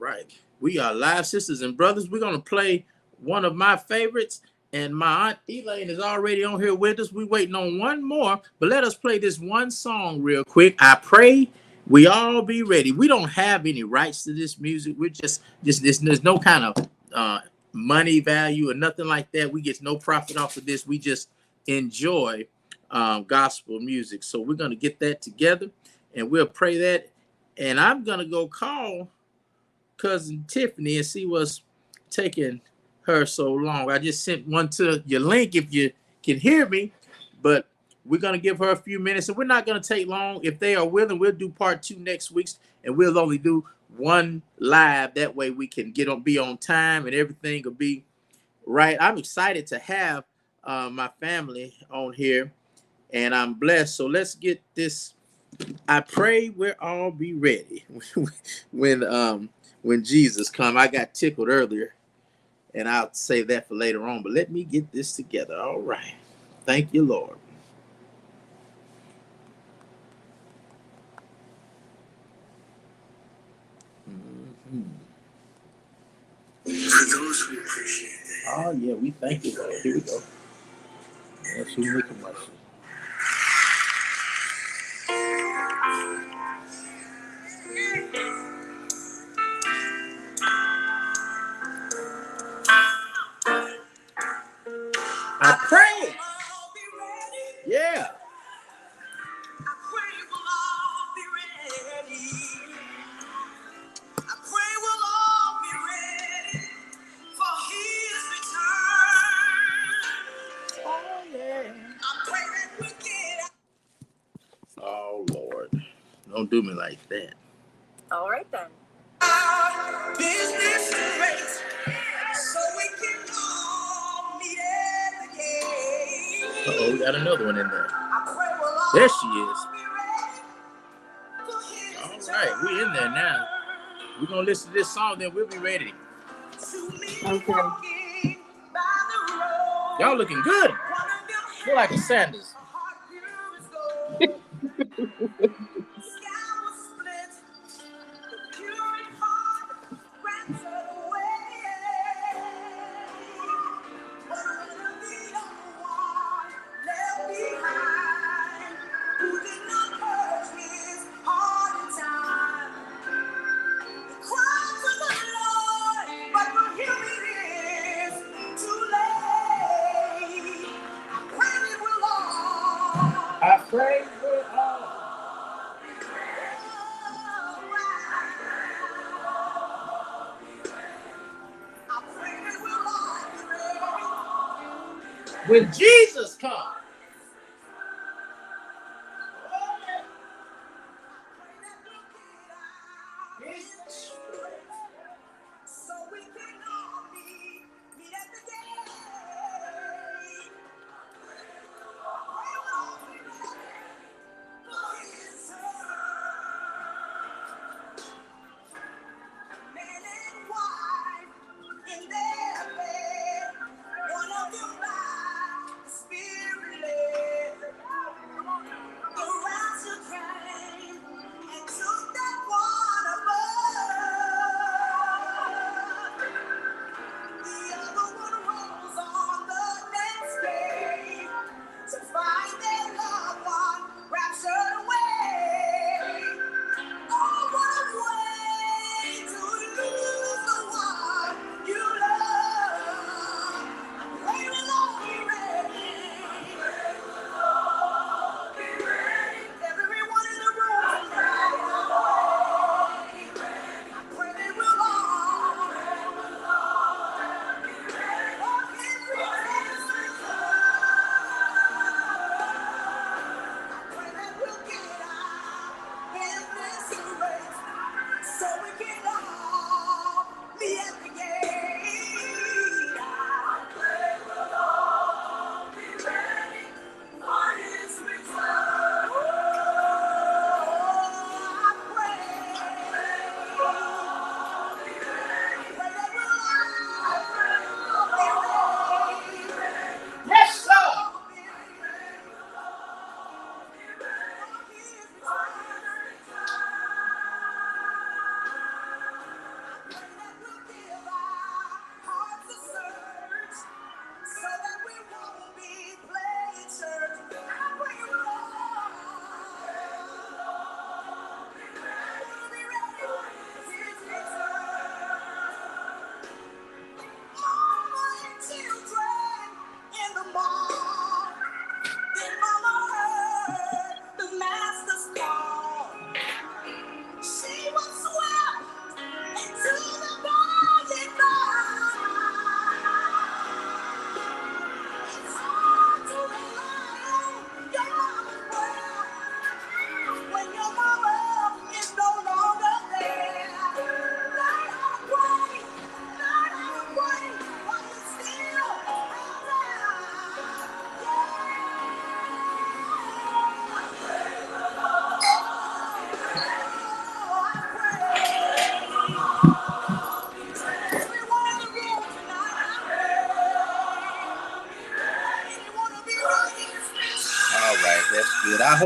right. We are live, sisters and brothers. We're going to play one of my favorites. And my aunt Elaine is already on here with us. We're waiting on one more. But let us play this one song real quick. I pray we all be ready. We don't have any rights to this music. We're just there's no kind of money value or nothing like that. We get no profit off of this. We just enjoy gospel music. So we're going to get that together and we'll pray that. And I'm going to go call cousin Tiffany and see what's taking her so long. I just sent one to your link if you can hear me, but we're going to give her a few minutes and we're not going to take long. If they are willing, we'll do part 2 next week and we'll only do one live. That way we can be on time and everything will be right. I'm excited to have my family on here and I'm blessed. So let's get this. I pray we'll all be ready when Jesus come. I got tickled earlier and I'll save that for later on, but let me get this together. All right. Thank you, Lord. Mm-hmm. For those who appreciate it. Oh, yeah, we thank you, Lord. Here we go. That's who we can watch. I pray. Yeah. I pray we'll all be ready. I pray we'll all be ready for his return. Oh, yeah. I pray that we get out. Oh, Lord. Don't do me like that. All right, then. Business race, so we can all meet at the gate. Uh-oh, we got another one in there. There she is. All right, we in there now. We're going to listen to this song, then we'll be ready. Okay. Y'all looking good. Feel like a Sanders. I pray for all. When Jesus comes. So we can all meet at the gate. Man and wife in their bed, one of them by the Spirit led. The rapture came and took that one above.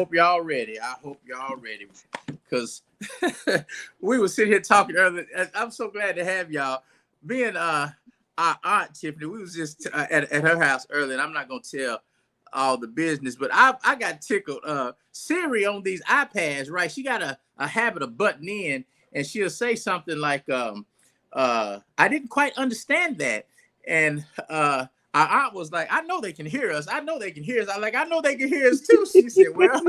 hope y'all ready. I hope y'all ready because we were sitting here talking earlier. I'm so glad to have y'all. Being our aunt Tiffany, we was just at her house earlier, and I'm not gonna tell all the business, but I got tickled. Siri on these iPads, right? She got a habit of butting in, and she'll say something like, I didn't quite understand that. And our aunt was like, I know they can hear us. I know they can hear us. I know they can hear us too. She said, well,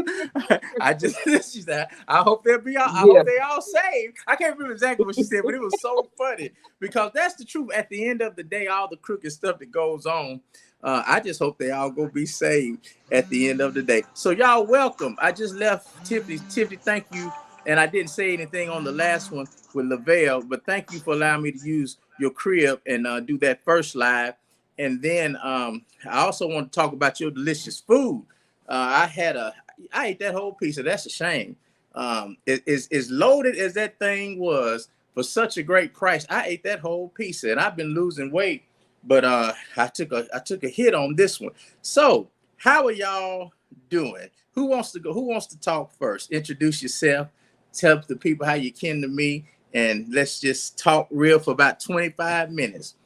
I just, she said, I hope they'll be all, I Yeah. hope they all saved. I can't remember exactly what she said, but it was so funny because that's the truth. At the end of the day, all the crooked stuff that goes on, I just hope they all go be saved at the end of the day. So y'all welcome. I just left Tiffany. Tiffany, thank you. And I didn't say anything on the last one with Lavelle, but thank you for allowing me to use your crib and do that first live. And then I also want to talk about your delicious food. I ate that whole pizza. That's a shame. As loaded as that thing was for such a great price, I ate that whole pizza, and I've been losing weight, but I took a hit on this one. So how are y'all doing? Who wants to go? Who wants to talk first? Introduce yourself. Tell the people how you kin to me, and let's just talk real for about 25 minutes.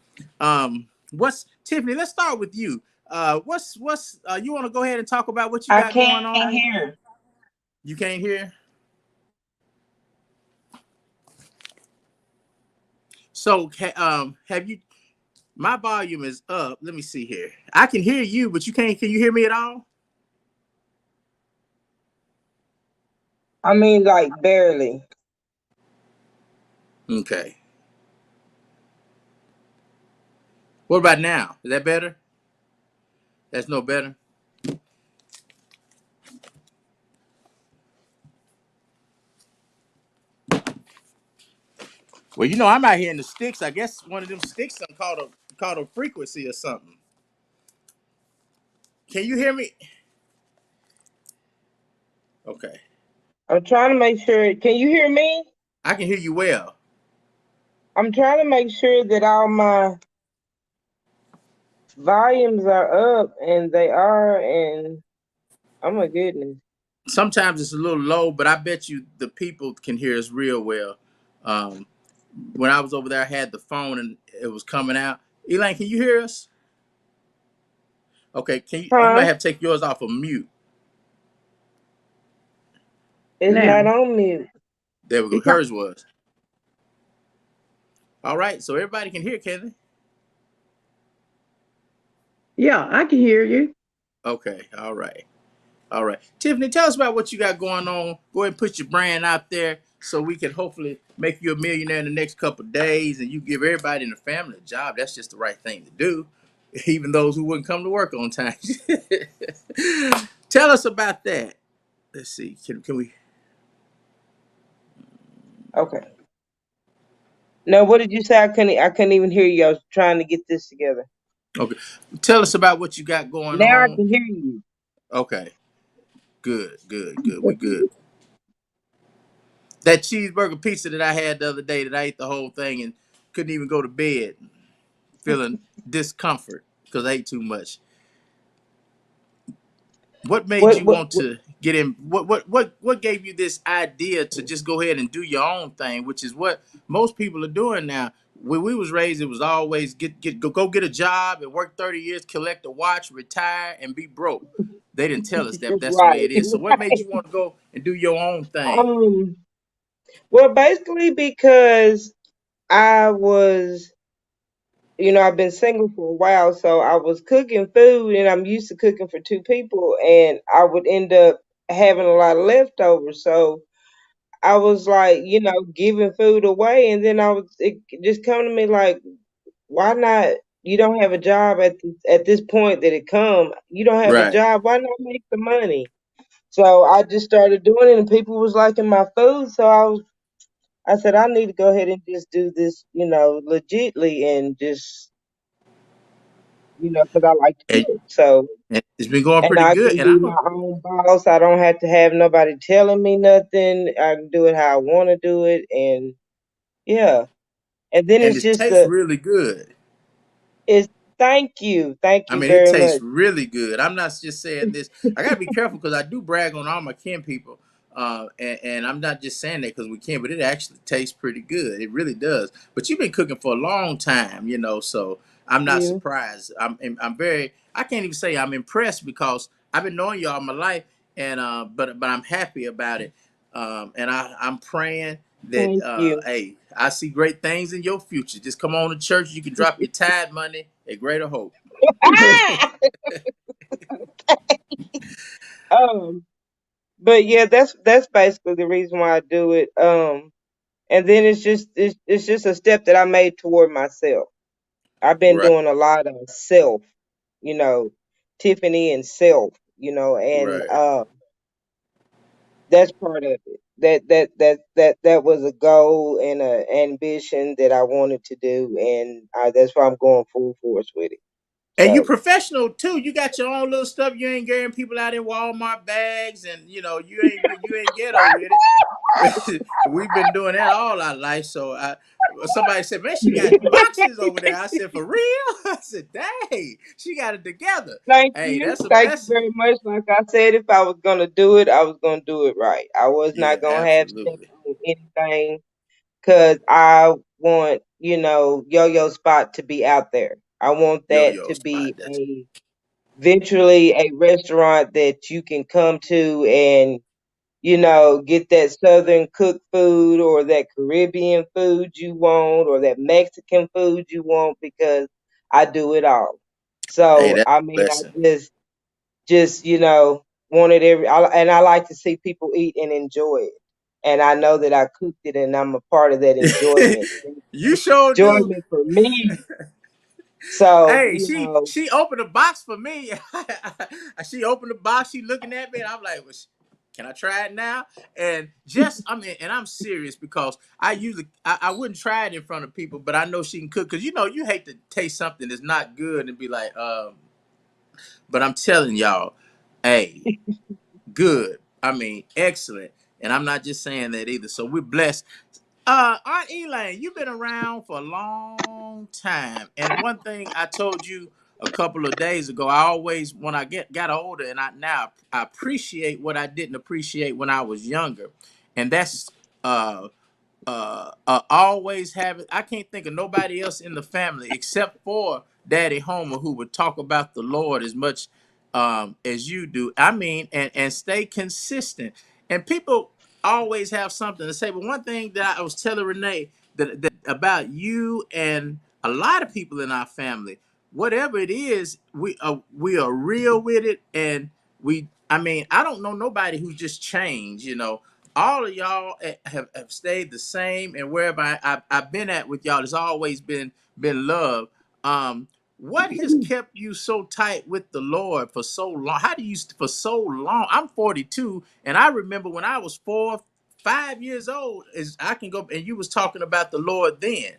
What's Tiffany? Let's start with you. What's you want to go ahead and talk about what you I got can't going on? hear. You can't hear. So have you? My volume is up. Let me see here. I can hear you, but you can't. Can you hear me at all? I mean, like barely. Okay. What about now? Is that better? That's no better. Well, I'm out here in the sticks. I guess one of them sticks done caught a frequency or something. Can you hear me? Okay. I'm trying to make sure. Can you hear me? I can hear you well. I'm trying to make sure that all my volumes are up, and they are. And oh my goodness. Sometimes it's a little low, but I bet you the people can hear us real well. Um, when I was over there, I had the phone and it was coming out. Elaine, can you hear us? Okay, can you? You might Huh? have to take yours off of mute. It's not Now, on mute. There we go. you talk, Hers was. All right, so everybody can hear, can they? yeah, I can hear you. Okay, all right. All right. Tiffany, tell us about what you got going on. Go ahead and put your brand out there so we can hopefully make you a millionaire in the next couple of days and you give everybody in the family a job. That's just the right thing to do, even those who wouldn't come to work on time. Tell us about that. Let's see. Can we? Okay. No, what did you say? I couldn't even hear you. I was trying to get this together. Okay. Tell us about what you got going Now I on. can hear you. Okay. Good, good, good. We good. That cheeseburger pizza that I had the other day that I ate the whole thing and couldn't even go to bed feeling discomfort because I ate too much. What made What? you What? want to get in? What gave you this idea to just go ahead and do your own thing, which is what most people are doing now. When we was raised, it was always go get a job and work 30 years, collect a watch, retire, and be broke. They didn't tell us that, but that's the way Right. it is. So what made you want to go and do your own thing? Um. Well, basically because I was, I've been single for a while, so I was cooking food, and I'm used to cooking for two people, and I would end up having a lot of leftovers. So I was like, giving food away, and then it just come to me like, why not? You don't have a job at this point that it come. You don't have a Right. job. Why not make the money? So I just started doing it, and people was liking my food. So I said I need to go ahead and just do this, legitly, and just, because I like to And, cook. So, and it's been going and pretty I good. can And be I'm a, my own boss. I don't have to have nobody telling me nothing. I can do it how I want to do it, and yeah. And then and it's it just tastes really good. it's Thank I you mean, it very tastes much. really good. I'm not just saying this. I gotta be careful because I do brag on all my kin people, and I'm not just saying that because we can, but it actually tastes pretty good. It really does. But you've been cooking for a long time, so I'm not Yeah, surprised. I'm very. I can't even say I'm impressed because I've been knowing you all my life, and but I'm happy about it, and I'm praying that thank you. hey, I see great things in your future. Just come on to church. You can drop your tithe money at Greater Hope. Ah! um, but yeah, that's basically the reason why I do it. And then it's just a step that I made toward myself. I've been Right, doing a lot of self, you know, Tiffany and self, and right. that's part of it. That was a goal and a ambition that I wanted to do, and that's why I'm going full force with it. And you So professional too. You got your own little stuff. You ain't carrying people out in Walmart bags, and you ain't ghetto with it. We've been doing that all our life. So somebody said, "Man, she got boxes over there." I said, "For real?" I said, "Dang, she got it together." Hey, that's a thank you blessing. very much. Like I said, if I was gonna do it, I was gonna do it right. I was Yeah, not gonna have stepped absolutely. on anything because I want, Yo-Yo Spot to be out there. I want Yo that yo to spot. be That's a eventually a restaurant that you can come to and get that Southern cooked food or that Caribbean food you want or that Mexican food you want because I do it all. hey, So that's I a mean, I blessing. just wanted and I like to see people eat and enjoy it. And I know that I cooked it, and I'm a part of that enjoyment. You It's sure do. enjoyment for me. So Hey, she opened a box for me. She opened the box. She looking at me, and I'm like, well, "Can I try it now?" And just I mean, and I'm serious because I wouldn't try it in front of people, but I know she can cook because you hate to taste something that's not good and be like, But I'm telling y'all, hey, good. I mean, excellent. And I'm not just saying that either. So we're blessed. Aunt Elaine, you've been around for a long time. And one thing I told you a couple of days ago, I always, when I got older, and I appreciate what I didn't appreciate when I was younger. And that's uh always have it. I can't think of nobody else in the family except for Daddy Homer who would talk about the Lord as much as you do. I mean, and stay consistent. And people always have something to say. But one thing that I was telling Renee that about you and a lot of people in our family, whatever it is, we are real with it, and we. I mean, I don't know nobody who's just changed. All of y'all have stayed the same, and wherever I've been at with y'all, it's always been love. What has kept you so tight with the Lord for so long? How do you for so long? I'm 42, and I remember when I was 4, 5 years old. Is I can go and you was talking about the Lord then.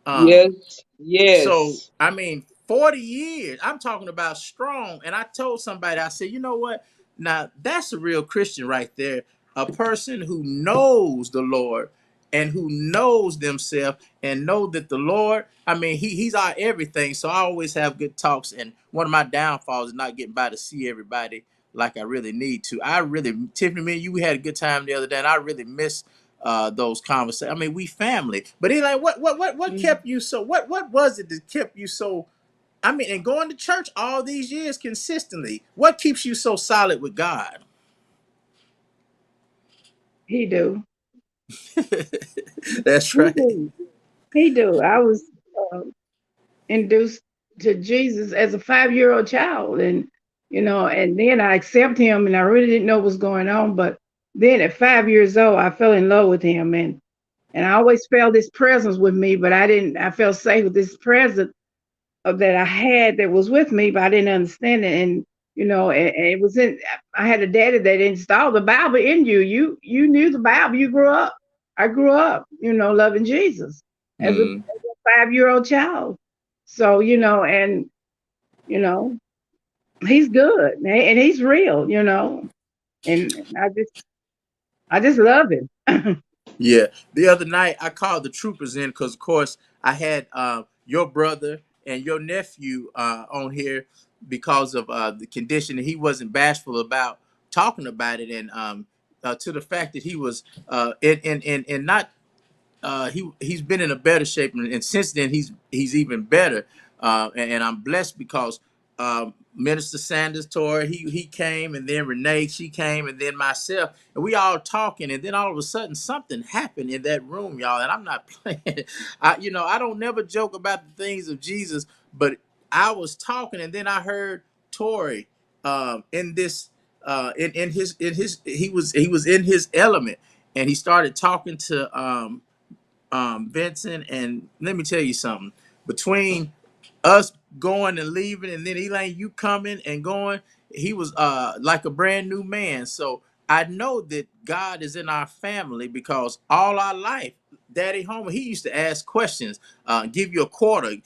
Um, yes, so yes, I mean, 40 years. I'm talking about strong. And I told somebody, I said, you know what? Now that's a real Christian right there. A person who knows the Lord and who knows themselves and know that the Lord, I mean, he's our everything. So I always have good talks. And one of my downfalls is not getting by to see everybody like I really need to. Tiffany, me and you, we had a good time the other day, and I really miss those conversations. I mean, we family. But Eli, what mm, kept you so? What was it that kept you so? I mean, and going to church all these years consistently. What keeps you so solid with God? He do. That's He right. do. He do. I was uh, induced to Jesus as a 5 year old child, and and then I accept him, and I really didn't know what was going on. But then at 5 years old, I fell in love with him, and I always felt this presence with me, but I didn't. I felt safe with this presence that I had that was with me, but I didn't understand it. And and it was in. I had a daddy that installed the Bible in you. You knew the Bible. You grew up. I grew up, loving Jesus as a Mm, 5 year old child. So and you know, he's good, and he's real. And I just love him. yeah. The other night I called the troopers in because, of course, I had your brother and your nephew on here because of the condition, and he wasn't bashful about talking about it, and to the fact that he was in not he's been in a better shape, and since then he's even better. And I'm blessed because Minister Sanders Tori, he came, and then Renee, she came, and then myself, and we all talking, and then all of a sudden something happened in that room, y'all. And I'm not playing. I don't never joke about the things of Jesus, but I was talking, and then I heard Tori in this in his he was in his element, and he started talking to Vincent. And let me tell you something. Between us going and leaving, and then Elaine, you coming and going, he was like a brand new man. So I know that God is in our family because all our life, Daddy Homer, he used to ask questions, give you a quarter,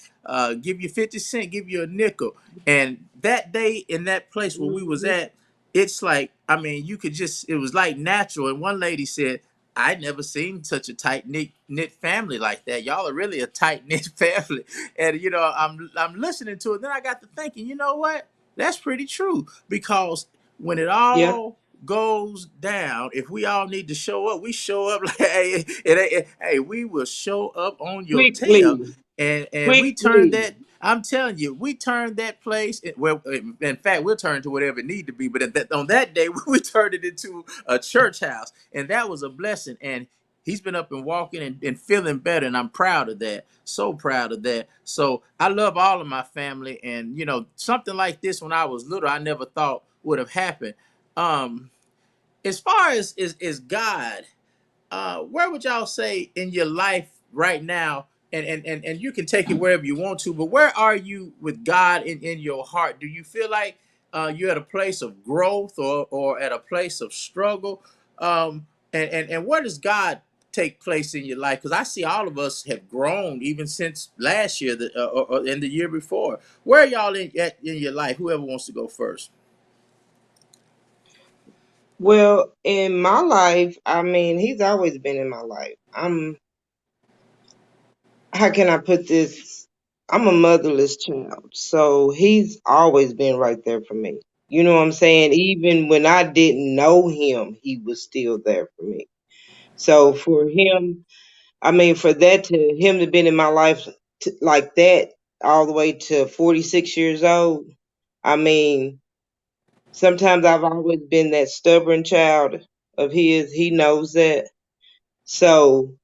give you 50 cents, give you a nickel. And that day in that place where we was Mhm. at, it's like, I mean, you could just, it was like natural. And one lady said, I never seen such a tight knit family like that. Y'all are really a tight knit family. And I'm listening to it. Then I got to thinking, you know what? That's pretty true. Because when it Yeah, all goes down, if we all need to show up, we show up like hey, we will show up on your tail. quickly, And we turn quickly. that, I'm telling you, we turned that place. Well, in fact, we'll turn to whatever it need to be. But on that day, we turned it into a church house, and that was a blessing. And he's been up and walking and feeling better, and I'm proud of that. So proud of that. So I love all of my family, and something like this when I was little, I never thought would have happened. Um, as far as is God, where would y'all say in your life right now, and you can take it wherever you want to, but where are you with God in your heart? Do you feel like you're at a place of growth, or at a place of struggle? And where does God take place in your life? Because I see all of us have grown even since last year, or in the year before. Where are y'all in your life? Whoever wants to go first. Well, in my life, I mean, he's always been in my life. How can I put this? I'm a motherless child, so he's always been right there for me. You know what I'm saying? Even when I didn't know him, he was still there for me. So for him, I mean, for that to him to been in my life like that all the way to 46 years old, I mean, sometimes I've always been that stubborn child of his. He knows that. So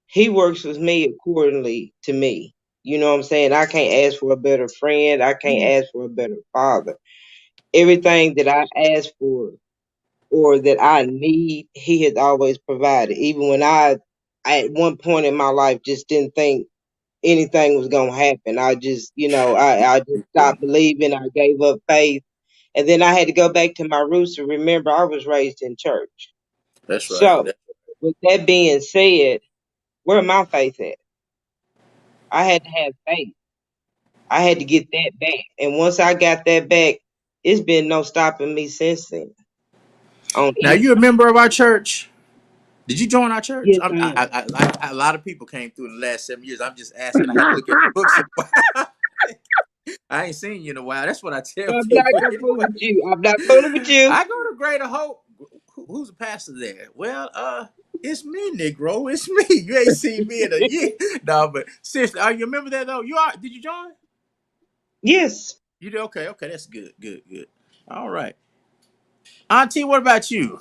he works with me accordingly to me. You know what I'm saying? I can't ask for a better friend. I can't ask for a better father. Everything that I ask for or that I need, he has always provided. Even when I at one point in my life just didn't think anything was gonna happen. I just, I just stopped believing. I gave up faith. And then I had to go back to my roots and remember I was raised in church. That's right. So with that being said, where my faith at? I had to have faith. I had to get that back. And once I got that back, it's been no stopping me since then on Now, you a anything. member of our church? Did you join our church? Yes, I am. A lot of people came through in the last 7 years. I'm just asking. I had to look at the books. I ain't seen you in a while. That's what I tell I'm not people gonna fool anyway. with you. I'm not fooling with you. I go to Greater Hope. Who's the pastor there? Well, it's me, Negro. It's me. You ain't seen me in a year. No, but seriously, are you remember that though? You are. Did you join? Yes. You did. Okay. Okay. That's good. Good. Good. All right. Auntie, what about you?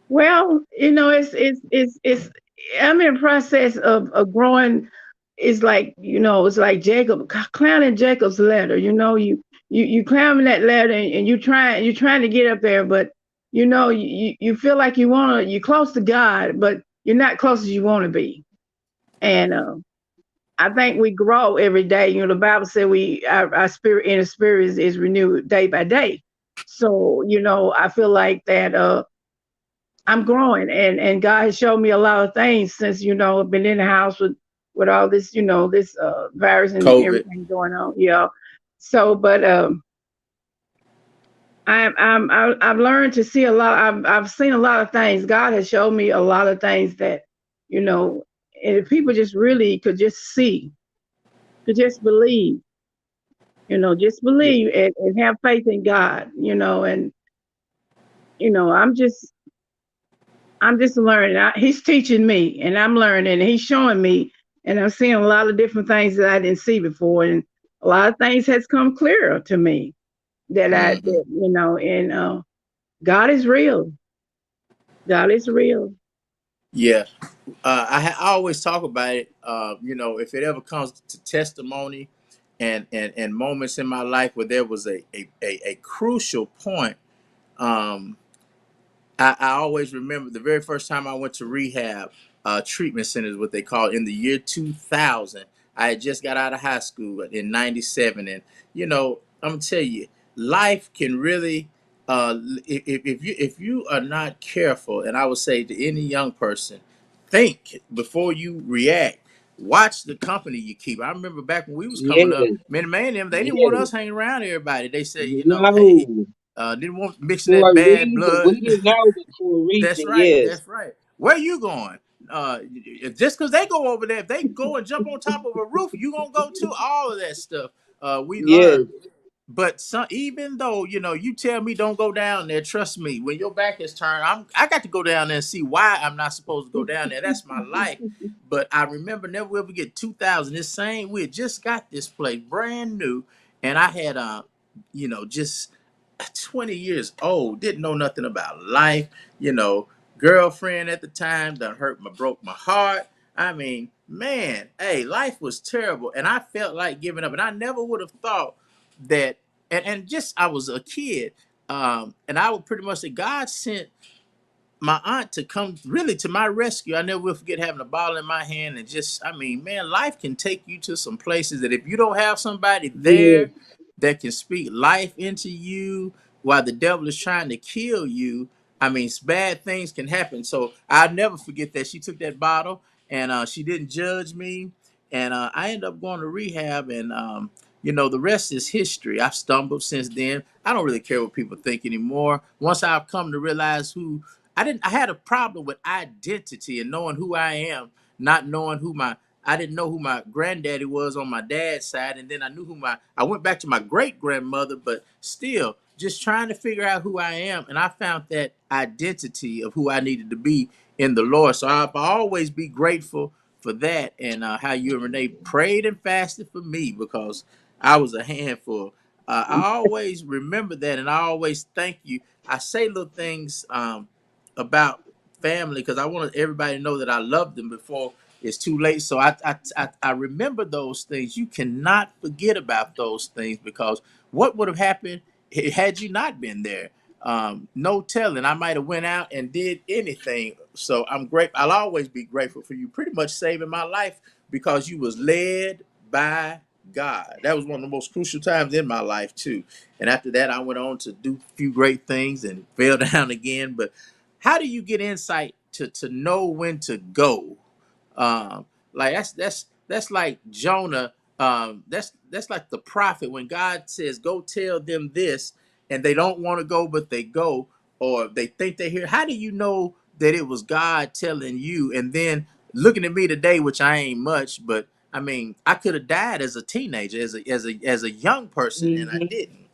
Well, it's I'm in the process of growing. It's like, it's like Jacob climbing Jacob's ladder. You climbing that ladder, and you're trying to get up there, but you feel like you're close to God, but you're not close as you want to be. And I think we grow every day. The Bible said our spirit, inner spirit is renewed day by day. So, I feel like that I'm growing, and God has showed me a lot of things since, I've been in the house with all this, this virus and COVID. everything going on. Yeah. So, but I've learned to see a lot. I've seen a lot of things. God has showed me a lot of things that, you know, and if people just really could just see. to just believe, just believe and have faith in God, and I'm just learning. He's teaching me, and I'm learning. And he's showing me, and I'm seeing a lot of different things that I didn't see before, and a lot of things has come clearer to me Hmm. and God is real. God is real. Yeah. I always talk about it. If it ever comes to testimony and moments in my life where there was a crucial point. um, I always remember the very first time I went to rehab treatment centers, what they call it, in the year 2000. I had just got out of high school in '97, and I'm gonna tell you, life can really, if you are not careful, and I would say to any young person, think before you react. Watch the company you keep. I remember back when we was coming up, Yes, man, them they didn't want yes. us hanging around everybody. They said, hey, No. didn't want mixing For that a bad reason. blood. We didn't know, but for a That's reason, right. yes. That's right. Where you going? Just because they go over there, if they go and jump on top of a roof, you gonna go too. All of that stuff we Yes. learned. But even though you tell me don't go down there, trust me. When your back is turned, I got to go down there and see why I'm not supposed to go down there. That's my life. But I remember never will forget 2000. This same we had just got this place brand new, and I had just 20 years old, didn't know nothing about life, you know, girlfriend at the time done broke my heart. I mean, man, hey, life was terrible. And I felt like giving up. And I never would have thought that, and just I was a kid. And I would pretty much say God sent my aunt to come really to my rescue. I never will forget having a bottle in my hand and just, I mean, man, life can take you to some places that if you don't have somebody Yes. there that can speak life into you while the devil is trying to kill you, I mean, bad things can happen. So I'll never forget that she took that bottle and she didn't judge me. And I ended up going to rehab and, the rest is history. I've stumbled since then. I don't really care what people think anymore. Once I've come to realize who I had a problem with identity and knowing who I am, not knowing I didn't know who my granddaddy was on my dad's side, and then I knew I went back to my great grandmother, but still just trying to figure out who I am, and I found that identity of who I needed to be in the Lord. So I'll always be grateful for that, and how you and Renee prayed and fasted for me because I was a handful. I always remember that, and I always thank you. I say little things about family because I want everybody to know that I love them before it's too late. So I remember those things. You cannot forget about those things because what would have happened had you not been there? No telling. I might have went out and did anything. So I'm great. I'll always be grateful for you pretty much saving my life because you was led by God. That was one of the most crucial times in my life too. And after that, I went on to do a few great things and fell down again. But how do you get insight to know when to go? Like that's like Jonah. That's like the prophet when God says, "Go tell them this," and they don't want to go, but they go, or they think they hear. How do you know that it was God telling you? And then looking at me today, which I ain't much, but I mean, I could have died as a teenager, as a young person, and I Hmm. didn't.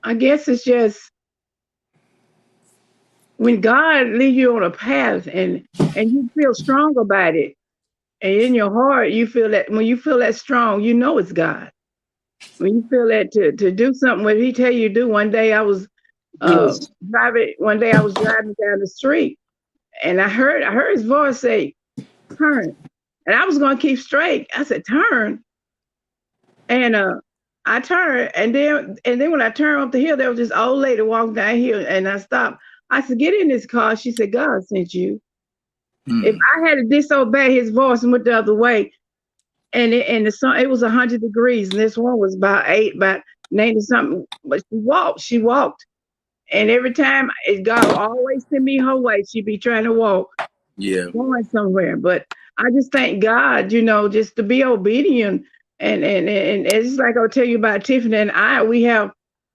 I guess it's just when God leads you on a path and you feel strong about it, and in your heart you feel that when you feel that strong, you know it's God. When you feel that to do something, what He tell you to do. One day I was Yes. driving. One day I was driving down the street, and I heard His voice say, "Turn," and I was going to keep straight. I said, "Turn," and I turned, and then when I turned up the hill, there was this old lady walking down here, and I stopped. I said, "Get in this car." She said, "God sent you." If Hmm. I had to disobey His voice and went the other way, and the sun, it was 100 degrees, and this one was about 90 something, but she walked, and every time God will always send me her way. She'd be trying to walk, Yeah. going somewhere. But I just thank God, just to be obedient. And it's like I'll tell you about Tiffany and I.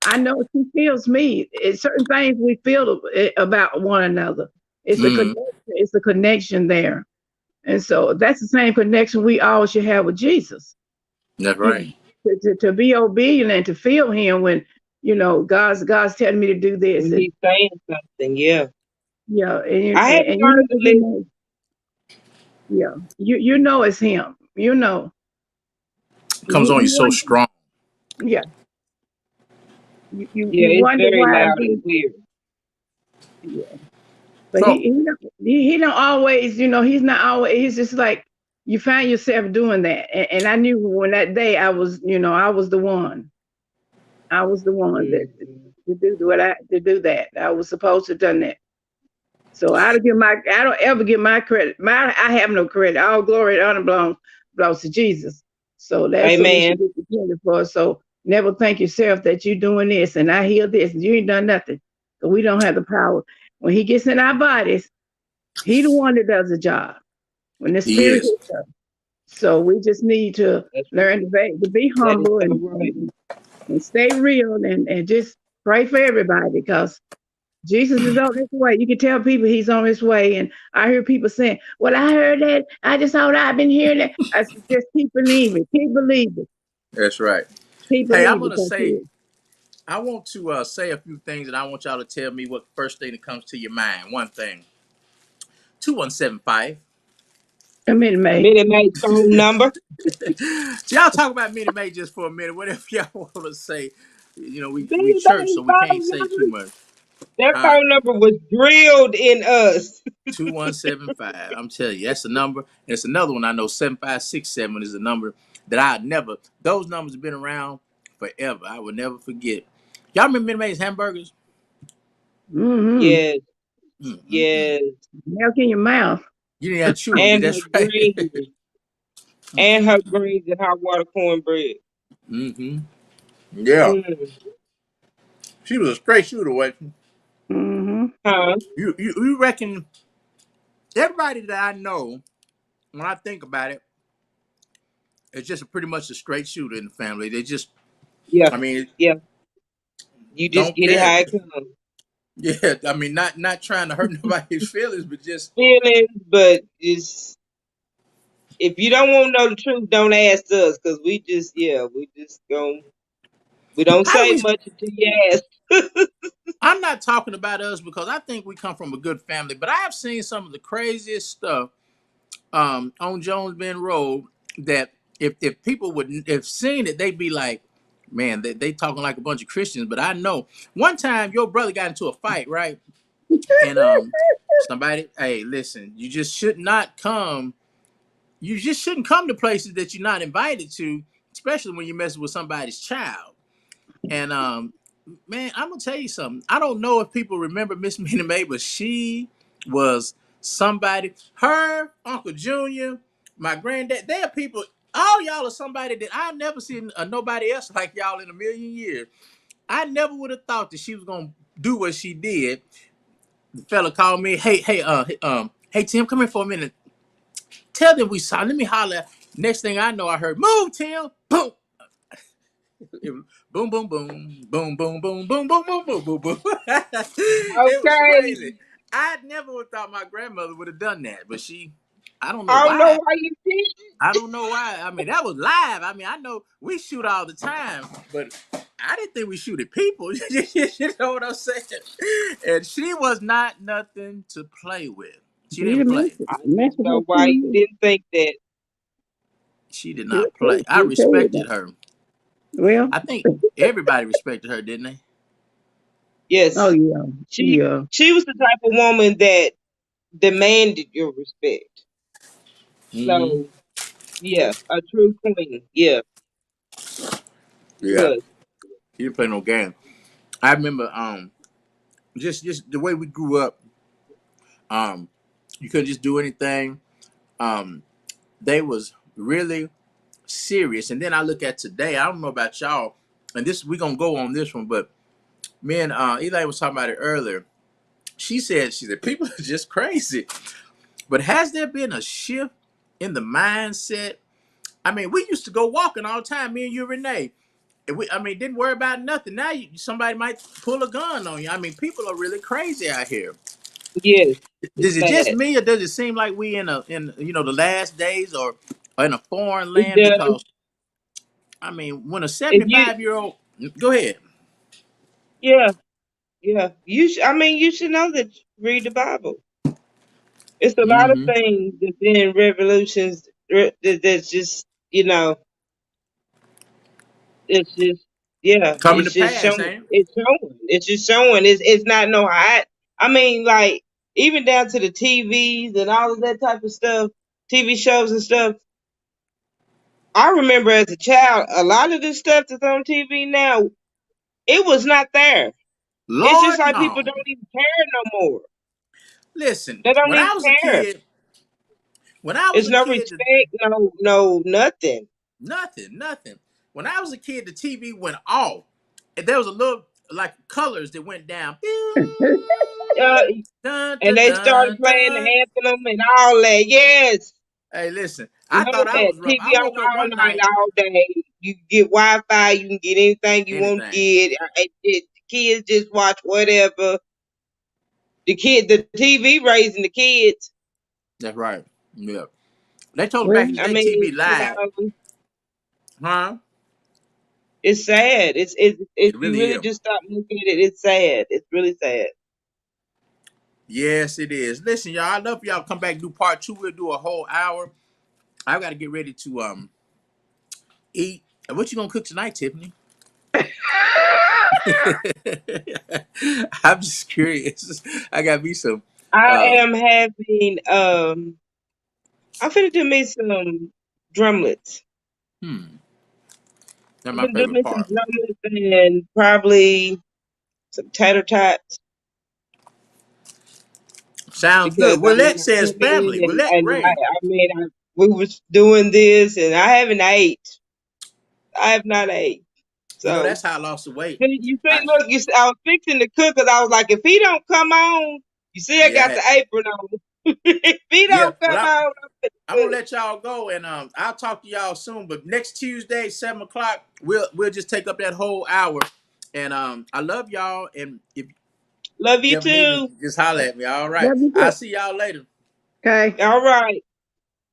I know she feels me. It's certain things we feel about one another. It's a Hmm. connection. It's a connection there. And so that's the same connection we all should have with Jesus. That's You right. know, to be obedient and to feel him when, God's telling me to do this. When And he's saying something, yeah. yeah, I had and learned to listen. yeah, you know it's him. It comes on you You so wonder, strong. yeah, you Yeah, it's wonder very why loud and he, clear. yeah. But So he don't always, he's not always. He's just like you find yourself doing that. And I knew when that day I was the one. I was the one that Hmm. to do that. I was supposed to have done that. So I don't ever give my credit. I have no credit. All glory and honor belongs to Jesus. So that's what we Amen. should get the credit for. So never thank yourself that you're doing this and I hear this and you ain't done nothing. So we don't have the power. When he gets in our bodies, he the one that does the job. When the he spirit is. hits us. So we just need to That's learn to be that is humble so right. and stay real and just pray for everybody because Jesus is on his way. You can tell people he's on his way. And I hear people saying, well, I heard that. I just thought I've been hearing that. I said, just keep believing. Keep believing. That's right. Keep Hey, I'm believing. gonna Because he say is. I want to say a few things, and I want y'all to tell me what first thing that comes to your mind. One thing. 2175. A minute, May. Minute Maid phone number. So y'all talk about Minnie Mae just for a minute. Whatever y'all want to say. We Minute church, Maid so we can't phone say too number. much. That Huh? phone number was drilled in us. 2175. I'm telling you, that's the number. And it's another one I know, 7567 is a number that I never, those numbers have been around forever. I will never forget. Y'all remember Minnie Mae's hamburgers? Mm-hmm. Yes, Mm-mm-mm. yes. Milk in your mouth. You didn't have to chew them, did And her that's right. greens. And her greens and hot water cornbread. Mm-hmm. Yeah. Mm. She was a straight shooter, wasn't she? Mm-hmm. Huh? You reckon everybody that I know, when I think about it, is just pretty much a straight shooter in the family. They just, Yeah. I mean, Yeah. You just don't get it care. how it comes. Yeah, I mean, not trying to hurt nobody's feelings, but just Feelings, but it's if you don't want to know the truth, don't ask us, cause we just we don't how do say we much until you ask. I'm not talking about us because I think we come from a good family, but I have seen some of the craziest stuff on Jones Bend Road that if people would have seen it, they'd be like, man, they talking like a bunch of Christians. But I know one time your brother got into a fight, right? And somebody, hey, listen, you just should not come. You just shouldn't come to places that you're not invited to, especially when you're messing with somebody's child. And man, I'm gonna tell you something. I don't know if people remember Miss Minnie Mae, but she was somebody. Her Uncle Junior, my granddad, they are people. All y'all are somebody that I've never seen nobody else like y'all in a million years. I never would have thought that she was gonna do what she did. The fella called me, hey Tim, come here for a minute. Tell them we saw. Let me holler. Next thing I know, I heard, move, Tim. Boom. It was boom, boom, boom, boom, boom, boom, boom, boom, boom, boom, boom, boom. It was Okay. crazy. I never would thought my grandmother would have done that, but she, I don't know I don't know why. why you did it. I don't know why. I mean, that was live. I mean, I know we shoot all the time, but I didn't think we shoot at people. You know what I'm saying? And she was not nothing to play with. She He didn't the play. I mess don't with know her why you too. didn't think that. She did not play. I He'll tell you respected that. her. Well, I think everybody respected her, didn't they? oh Yes. yeah. She Yeah. she was the type of woman that demanded your respect. Mm-hmm. So yeah, a true queen. Yeah, she Yeah. was. He didn't play no game. I remember just the way we grew up, um, you couldn't just do anything. Um, they was really serious. And then I look at today, I don't know about y'all, and this we gonna go on this one, but me and Elaine was talking about it earlier. She said people are just crazy. But has there been a shift in the mindset? I mean, we used to go walking all the time, me and you, Renee. And I mean, didn't worry about nothing. Now somebody might pull a gun on you. I mean, people are really crazy out here. Yes, it's Is it just sad. me, or does it seem like we in the last days, or in a foreign It land? does. Because I mean, when a If you, 75-year-old, go ahead, yeah, yeah. I mean, you should know that. Read the Bible. It's a lot of hmm things that's been revolutions that's just, it's just, yeah, coming to it's just pass, showing. ain't it? It's showing. It's just showing. It's not no hide. I mean, like even down to the TVs and all of that type of stuff, TV shows and stuff. I remember as a child, a lot of this stuff that's on TV now, it was not there. It's just Lord, like people no. don't even care no more. Listen, They don't when even I was a care. kid, when I was It's a no kid, respect, no nothing. nothing. When I was a kid, the TV went off, and there was a little like colors that went down. Uh, Dun, and dun, they started dun, playing the dun. anthem and all that. Yes, Hey, listen, I love thought I that. was rough. TV I on woke up all one night, night, all day. You can get Wi-Fi. You can get anything you want to anything. get. Kids just watch whatever. The TV raising the kids. That's right. Yeah. They told us back Well, in the I day mean, TV lied. Huh? it's sad. It's if It you really really is. just stop looking at it, it's sad. It's really sad. Yes, it is. Listen, y'all, I love y'all come back and do part two. We'll do a whole hour. I gotta get ready to eat. What you gonna cook tonight, Tiffany? I'm just curious. I got me some I uh am having I'm finna do me some drumlets. hmm. That's I'm my gonna do favorite me some part. drumlets and probably some tater tots Sounds because good. I Willette mean I says came in family. Willette and Ray. we was doing this and I haven't ate. I have not ate. You know, So that's how I lost the weight. you see, I look, I was fixing to cook because I was like, if he don't come on, you see, I got yeah, the apron on. If he yeah. don't come on, I'm I'm gonna finna cook. let y'all go, and I'll talk to y'all soon. But next Tuesday, 7 o'clock, we'll just take up that whole hour. And I love y'all. And if Love you you ever need me, too. just holler at me. All right. love you I'll too. see y'all later. Okay. All right.